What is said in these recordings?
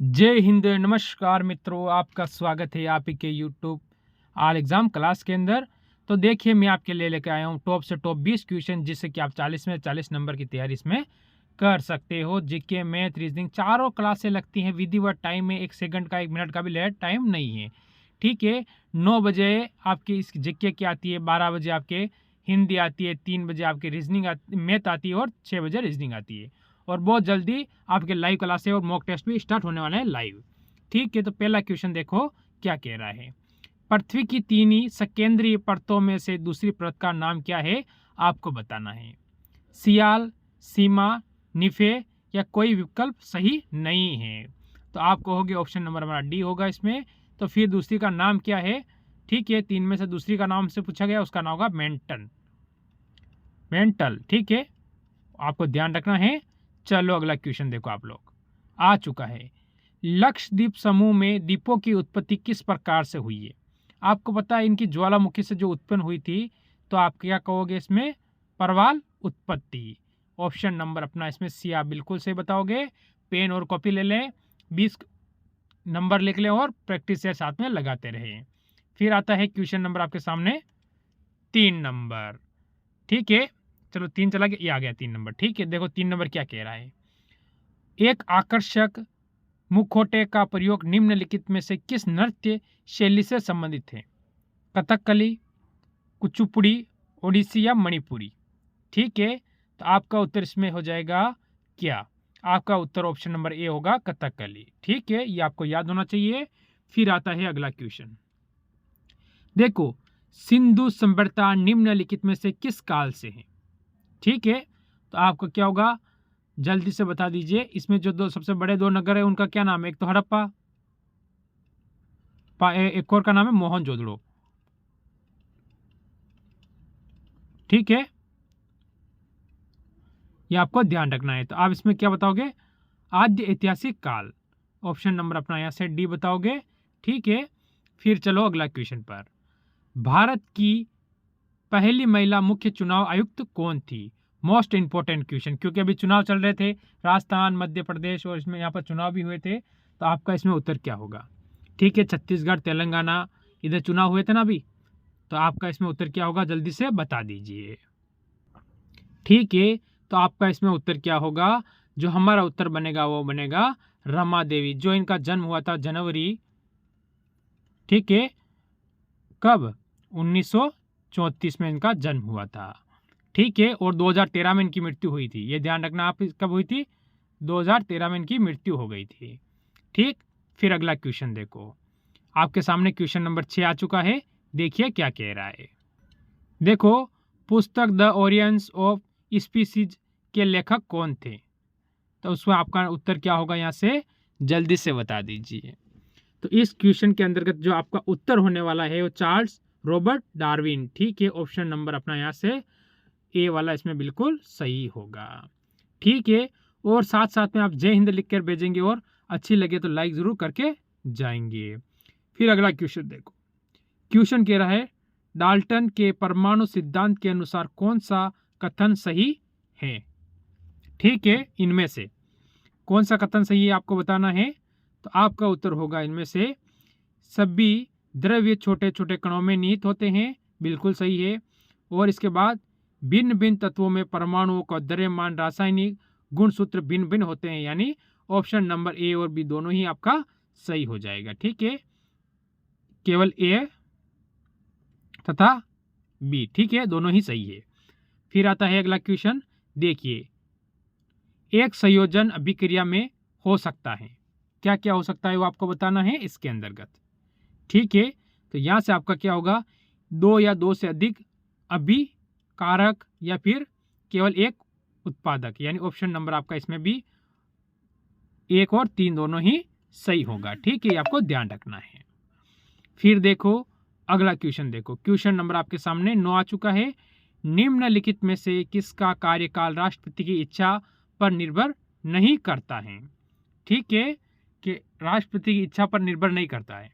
जय हिंद, नमस्कार मित्रों, आपका स्वागत है आप ही के यूट्यूब ऑल एग्ज़ाम क्लास के अंदर। तो देखिए मैं आपके लिए लेकर आया हूँ टॉप से टॉप 20 क्वेश्चन, जिससे कि आप 40 में 40 नंबर की तैयारी इसमें कर सकते हो। जीके, मैथ, रीजनिंग चारों क्लासें लगती हैं विधिवत टाइम में, 1 सेकंड का 1 मिनट का भी लेट टाइम नहीं है। ठीक है, 9 बजे आपकी इस जीके की आती है, 12 बजे आपके हिंदी आती है, 3 बजे आपकी रीजनिंग मैथ आती है और 6 बजे रीजनिंग आती है। और बहुत जल्दी आपके लाइव क्लासेस और मॉक टेस्ट भी स्टार्ट होने वाले हैं लाइव। ठीक है, तो पहला क्वेश्चन देखो क्या कह रहा है। पृथ्वी की 3 ही सकेंद्रीय परतों में से दूसरी परत का नाम क्या है, आपको बताना है। सियाल, सीमा, निफे या कोई विकल्प सही नहीं है। तो आप कहोगे ऑप्शन नंबर हमारा डी होगा इसमें। तो फिर दूसरी का नाम क्या है? ठीक है, 3 में से दूसरी का नाम से पूछा गया, उसका नाम होगा मेंटन, मेंटल। ठीक है, आपको ध्यान रखना है। चलो अगला क्वेश्चन देखो, आप लोग आ चुका है। लक्षद्वीप समूह में द्वीपों की उत्पत्ति किस प्रकार से हुई है? आपको पता है इनकी ज्वालामुखी से जो उत्पन्न हुई थी, तो आप क्या कहोगे इसमें? प्रवाल उत्पत्ति। ऑप्शन नंबर अपना इसमें सी आप बिल्कुल सही बताओगे। पेन और कॉपी ले लें, 20 नंबर लिख लें और प्रैक्टिस से साथ में लगाते रहें। फिर आता है क्वेश्चन नंबर आपके सामने 3 नंबर। ठीक है, चलो 3 चला गया, ये आ गया 3 नंबर। ठीक है, देखो 3 नंबर क्या कह रहा है। एक आकर्षक मुखौटे का प्रयोग निम्नलिखित में से किस नृत्य शैली से संबंधित है? कथकली, कुचिपुड़ी, ओडिसी या मणिपुरी? ठीक है, तो आपका उत्तर इसमें हो जाएगा क्या? आपका उत्तर ऑप्शन नंबर ए होगा, कथकली। ठीक है, ये आपको याद होना चाहिए। फिर आता है अगला क्वेश्चन। देखो, सिंधु सभ्यता निम्नलिखित में से किस काल से है? ठीक है, तो आपको क्या होगा, जल्दी से बता दीजिए। इसमें जो दो सबसे बड़े 2 नगर है उनका क्या नाम है? एक तो हड़प्पा, एक और का नाम है मोहनजोदड़ो। ठीक है, ये आपको ध्यान रखना है। तो आप इसमें क्या बताओगे? आद्य ऐतिहासिक काल। ऑप्शन नंबर अपना यहाँ से डी बताओगे। ठीक है, फिर चलो अगला क्वेश्चन पर। भारत की पहली महिला मुख्य चुनाव आयुक्त कौन थी? मोस्ट इंपॉर्टेंट क्वेश्चन, क्योंकि अभी चुनाव चल रहे थे राजस्थान, मध्य प्रदेश और इसमें यहाँ पर चुनाव भी हुए थे। तो आपका इसमें उत्तर क्या होगा? ठीक है, छत्तीसगढ़, तेलंगाना, इधर चुनाव हुए थे ना अभी। तो आपका इसमें उत्तर क्या होगा, जल्दी से बता दीजिए। ठीक है, तो आपका इसमें उत्तर क्या होगा? जो हमारा उत्तर बनेगा वो बनेगा रमा देवी, जो इनका जन्म हुआ था जनवरी, ठीक है, कब? 1934 में इनका जन्म हुआ था। ठीक है, और 2013 में इनकी मृत्यु हुई थी। ये ध्यान रखना, आप कब हुई थी? 2013 में इनकी मृत्यु हो गई थी। ठीक, फिर अगला क्वेश्चन देखो, आपके सामने क्वेश्चन नंबर 6 आ चुका है। देखिए क्या कह रहा है। देखो, पुस्तक द ओरियंस ऑफ स्पीसीज के लेखक कौन थे? तो उसमें आपका उत्तर क्या होगा, यहाँ से जल्दी से बता दीजिए। तो इस क्वेश्चन के अंतर्गत जो आपका उत्तर होने वाला है वो चार्ल्स रॉबर्ट डार्विन। ठीक है, ऑप्शन नंबर अपना यहाँ से ए वाला इसमें बिल्कुल सही होगा। ठीक है, और साथ साथ में आप जय हिंद लिख कर भेजेंगे और अच्छी लगे तो लाइक जरूर करके जाएंगे। फिर अगला क्वेश्चन देखो, क्वेश्चन कह रहा है डाल्टन के परमाणु सिद्धांत के अनुसार कौन सा कथन सही है? ठीक है, इनमें से कौन सा कथन सही है आपको बताना है। तो आपका उत्तर होगा इनमें से सभी द्रव्य छोटे छोटे कणों में निहित होते हैं, बिल्कुल सही है। और इसके बाद भिन्न भिन्न तत्वों में परमाणुओं का द्रव्यमान रासायनिक गुणसूत्र भिन्न भिन्न होते हैं, यानी ऑप्शन नंबर ए और बी दोनों ही आपका सही हो जाएगा। ठीक है, केवल ए तथा बी, ठीक है, दोनों ही सही है। फिर आता है अगला क्वेश्चन, देखिए, एक संयोजन अभिक्रिया में हो सकता है, क्या क्या हो सकता है वो आपको बताना है इसके अंतर्गत। ठीक है, तो यहाँ से आपका क्या होगा, 2 या 2 से अधिक अभिकारक या फिर केवल एक उत्पादक, यानी ऑप्शन नंबर आपका इसमें भी 1 और 3 दोनों ही सही होगा। ठीक है, आपको ध्यान रखना है। फिर देखो अगला क्वेश्चन, देखो क्वेश्चन नंबर आपके सामने 9 आ चुका है। निम्नलिखित में से किसका कार्यकाल राष्ट्रपति की इच्छा पर निर्भर नहीं करता है? ठीक है, कि राष्ट्रपति की इच्छा पर निर्भर नहीं करता है।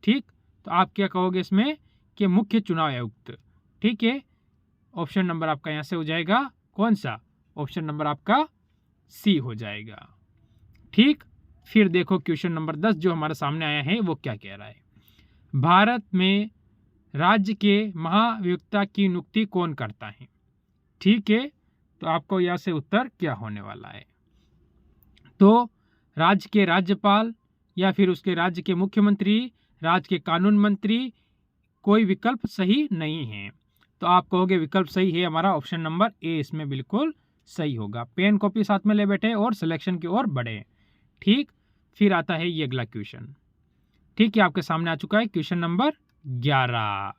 ठीक, तो आप क्या कहोगे इसमें कि मुख्य चुनाव आयुक्त। ठीक है, ऑप्शन नंबर आपका यहाँ से हो जाएगा कौन सा? ऑप्शन नंबर आपका सी हो जाएगा। ठीक, फिर देखो क्वेश्चन नंबर 10 जो हमारे सामने आया है वो क्या कह रहा है। भारत में राज्य के महाधिवक्ता की नियुक्ति कौन करता है? ठीक है, तो आपको यहाँ से उत्तर क्या होने वाला है? तो राज्य के राज्यपाल या फिर उसके राज्य के मुख्यमंत्री, राज्य के कानून मंत्री, कोई विकल्प सही नहीं है। तो आप कहोगे विकल्प सही है हमारा ऑप्शन नंबर ए इसमें बिल्कुल सही होगा। पेन कॉपी साथ में ले बैठे और सिलेक्शन की ओर बढ़े। ठीक, फिर आता है ये अगला क्वेश्चन। ठीक है, आपके सामने आ चुका है क्वेश्चन नंबर 11।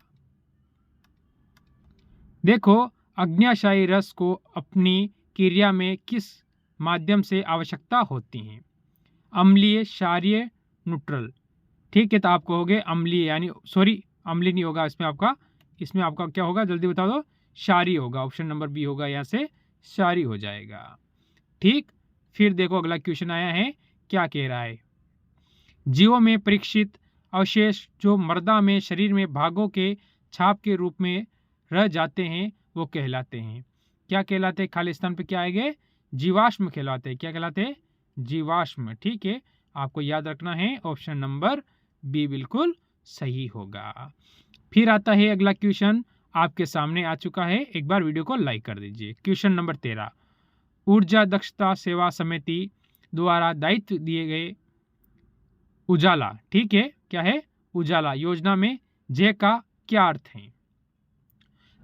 देखो, अग्न्याशायी रस को अपनी क्रिया में किस माध्यम से आवश्यकता होती है? अम्लीय, क्षारीय, न्यूट्रल। ठीक है, तो आप कहोगे अम्लीय, यानी सॉरी अम्लीय नहीं होगा इसमें आपका क्या होगा जल्दी बता दो? क्षारीय होगा। ऑप्शन नंबर बी होगा, यहाँ से क्षारीय हो जाएगा। ठीक, फिर देखो अगला क्वेश्चन आया है, क्या कह रहा है? जीवों में परीक्षित अवशेष जो मृदा में शरीर में भागों के छाप के रूप में रह जाते हैं वो कहलाते हैं। क्या कहलाते हैं? खाली स्थान पे क्या आएंगे? जीवाश्म कहलाते हैं। क्या कहलाते हैं? जीवाश्म। ठीक है, आपको याद रखना है ऑप्शन नंबर बी बिल्कुल सही होगा। फिर आता है अगला क्वेश्चन, आपके सामने आ चुका है, एक बार वीडियो को लाइक कर दीजिए। क्वेश्चन नंबर 13, ऊर्जा दक्षता सेवा समिति द्वारा दायित्व दिए गए उजाला, ठीक है, क्या है? उजाला योजना में जे का क्या अर्थ है?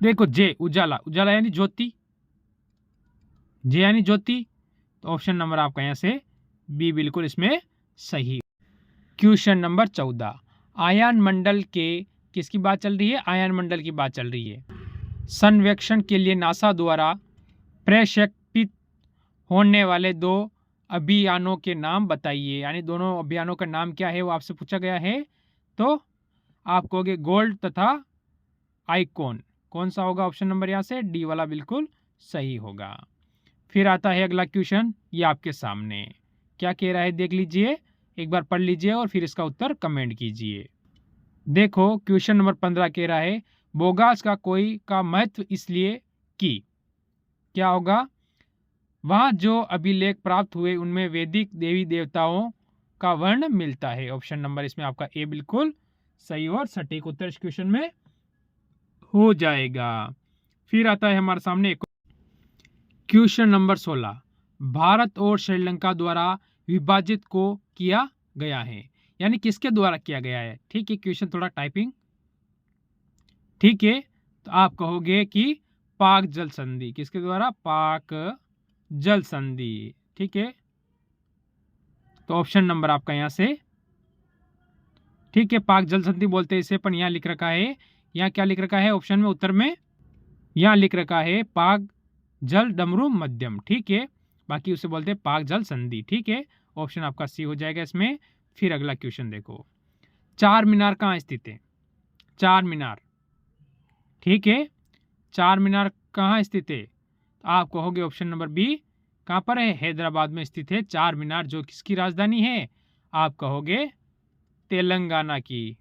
देखो, जे उजाला, उजाला यानी ज्योति, जे यानी ज्योति, तो ऑप्शन नंबर आपका यहाँ से बी बिल्कुल इसमें सही। क्वेश्चन नंबर 14, आयन मंडल के किसकी बात चल रही है? आयन मंडल की बात चल रही है। सर्वेक्षण के लिए नासा द्वारा प्रक्षेपित होने वाले 2 अभियानों के नाम बताइए। यानी दोनों अभियानों का नाम क्या है वो आपसे पूछा गया है। तो आप कहोगे गोल्ड तथा आइकॉन। कौन सा होगा ऑप्शन नंबर यहाँ से? डी वाला बिल्कुल सही होगा। फिर आता है अगला क्वेश्चन, ये आपके सामने क्या कह रहा है देख लीजिए, एक बार पढ़ लीजिए और फिर इसका उत्तर कमेंट कीजिए। देखो, क्वेश्चन नंबर 15 कह रहा है बोगास का कोई का महत्व इसलिए कि क्या होगा? वहाँ जो अभिलेख प्राप्त हुए उनमें वैदिक देवी देवताओं का वर्ण मिलता है। ऑप्शन नंबर इसमें आपका ए बिल्कुल सही और सटीक उत्तर इस क्वेश्चन में हो जाएगा। फिर आता है हमारे सामने एक क्वेश्चन नंबर 16, भारत और श्रीलंका द्वारा विभाजित को किया गया है, यानी किसके द्वारा किया गया है? ठीक है, क्वेश्चन थोड़ा टाइपिंग, ठीक है, तो आप कहोगे कि पाक जल संधि। किसके द्वारा? पाक जल संधि। ठीक है, तो ऑप्शन नंबर आपका यहाँ से, ठीक है, पाक जल संधि बोलते हैं इसे, पर यहाँ लिख रखा है, यहाँ क्या लिख रखा है ऑप्शन में उत्तर में? यहाँ लिख रखा है पाक जल डमरू मध्यम। ठीक है, बाकी उसे बोलते हैं पाक जल संधि। ठीक है, ऑप्शन आपका सी हो जाएगा इसमें। फिर अगला क्वेश्चन देखो, चार मीनार कहाँ स्थित है? चार मीनार, ठीक है, चार मीनार कहाँ स्थित है? तो आप कहोगे ऑप्शन नंबर बी, कहाँ पर है? हैदराबाद में स्थित है चार मीनार, जो किसकी राजधानी है? आप कहोगे तेलंगाना की।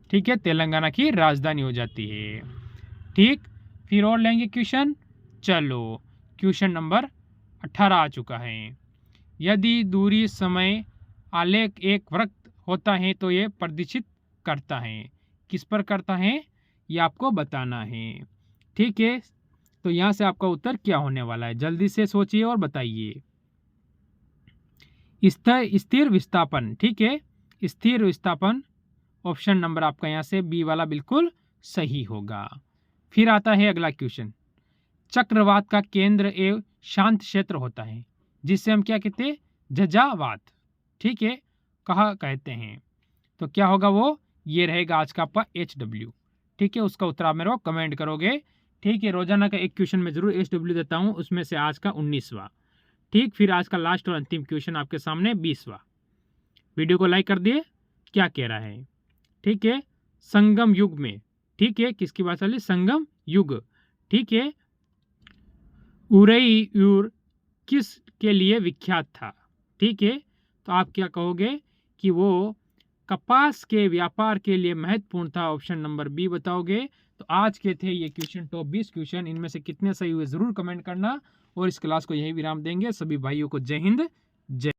ठीक है, तेलंगाना की राजधानी हो जाती है। ठीक, फिर और लेंगे क्वेश्चन। चलो, क्वेश्चन नंबर 18 आ चुका है। यदि दूरी समय आलेख एक वृत्त होता है तो ये प्रदर्शित करता है। किस पर करता है ये आपको बताना है। ठीक है, तो यहाँ से आपका उत्तर क्या होने वाला है? जल्दी से सोचिए और बताइए। स्थिर विस्थापन। ठीक है, स्थिर विस्थापन, ऑप्शन नंबर आपका यहाँ से बी वाला बिल्कुल सही होगा। फिर आता है अगला क्वेश्चन, चक्रवात का केंद्र एवं शांत क्षेत्र होता है जिससे हम क्या कहते हैं? झंझावात। ठीक है, कहा कहते हैं? तो क्या होगा वो? ये रहेगा आज का आपका HW। ठीक है, उसका उत्तर आप मेरे को कमेंट करोगे। ठीक है, रोजाना का एक क्वेश्चन मैं जरूर HW देता हूँ, उसमें से आज का 19वां। ठीक, फिर आज का लास्ट और अंतिम क्वेश्चन आपके सामने 20वां। वीडियो को लाइक कर दिए। क्या कह रहा है? ठीक है, संगम युग में, ठीक है, किसकी बात चली? संगम युग। ठीक है, उरैयूर किस के लिए विख्यात था? ठीक है, तो आप क्या कहोगे कि वो कपास के व्यापार के लिए महत्वपूर्ण था। ऑप्शन नंबर बी बताओगे। तो आज के थे ये क्वेश्चन, टॉप 20 क्वेश्चन, इनमें से कितने सही हुए जरूर कमेंट करना। और इस क्लास को यही विराम देंगे। सभी भाइयों को जय हिंद, जय